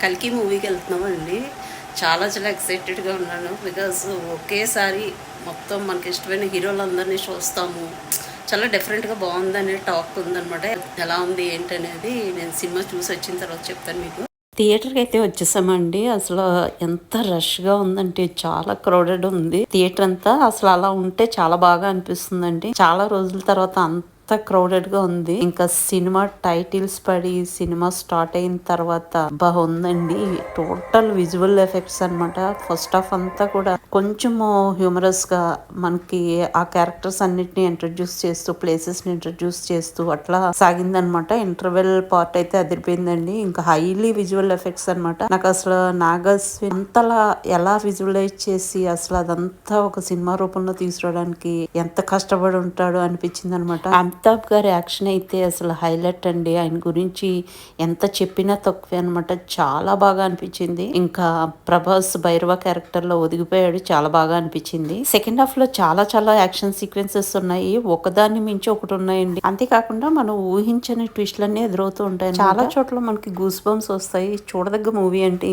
కల్కి మూవీకి వెళ్తున్నామండి. చాలా చాలా ఎక్సైటెడ్గా ఉన్నాను. బికాజ్ ఒకేసారి మొత్తం మనకి ఇష్టమైన హీరోలందరినీ చూస్తాము. చాలా డిఫరెంట్గా బాగుందనే టాక్ ఉందనమాట. ఎలా ఉంది ఏంటనేది నేను సినిమా చూసి వచ్చిన తర్వాత చెప్తాను మీకు. థియేటర్కి అయితే వచ్చేసామండి. అసలు ఎంత రష్గా ఉందంటే చాలా క్రౌడెడ్ ఉంది థియేటర్ అంతా. అసలు అలా ఉంటే చాలా బాగా అనిపిస్తుందండి. చాలా రోజుల తర్వాత అంత క్రౌడెడ్ గా ఉంది. ఇంకా సినిమా టైటిల్స్ పడి సినిమా స్టార్ట్ అయిన తర్వాత బాగుందండి. టోటల్ విజువల్ ఎఫెక్ట్స్ అన్నమాట. ఫస్ట్ హాఫ్ అంతా కూడా కొంచెం హ్యూమరస్ గా మనకి ఆ క్యారెక్టర్స్ అన్నిటిని ఇంట్రడ్యూస్ చేస్తూ ప్లేసెస్ ని ఇంట్రడ్యూస్ చేస్తూ అట్లా సాగిందనమాట. ఇంటర్వెల్ పార్ట్ అయితే అదిరిపోయిందండి. ఇంకా హైలీ విజువల్ ఎఫెక్ట్స్ అన్నమాట. నాకు అసలు నాగస్విన్ అంతలా ఎలా విజువలైజ్ చేసి అసలు అదంతా ఒక సినిమా రూపంలో తీసుకురావడానికి ఎంత కష్టపడి ఉంటాడో అనిపించింది అనమాట. అమితాబ్ గారి యాక్షన్ అయితే అసలు హైలైట్ అండి. ఆయన గురించి ఎంత చెప్పినా తక్కువే అనమాట. చాలా బాగా అనిపించింది. ఇంకా ప్రభాస్ భైరవ క్యారెక్టర్ లో ఒదిగిపోయాడు. చాలా బాగా అనిపించింది. సెకండ్ హాఫ్ లో చాలా చాలా యాక్షన్ సీక్వెన్సెస్ ఉన్నాయి. ఒకదాన్ని మించి ఒకటి ఉన్నాయండి. అంతేకాకుండా మనం ఊహించని ట్విస్ట్లన్నీ ఎదురవుతూ ఉంటాయి. చాలా చోట్ల మనకి గూస్ బంప్స్ వస్తాయి. చూడదగ్గ మూవీ అంటే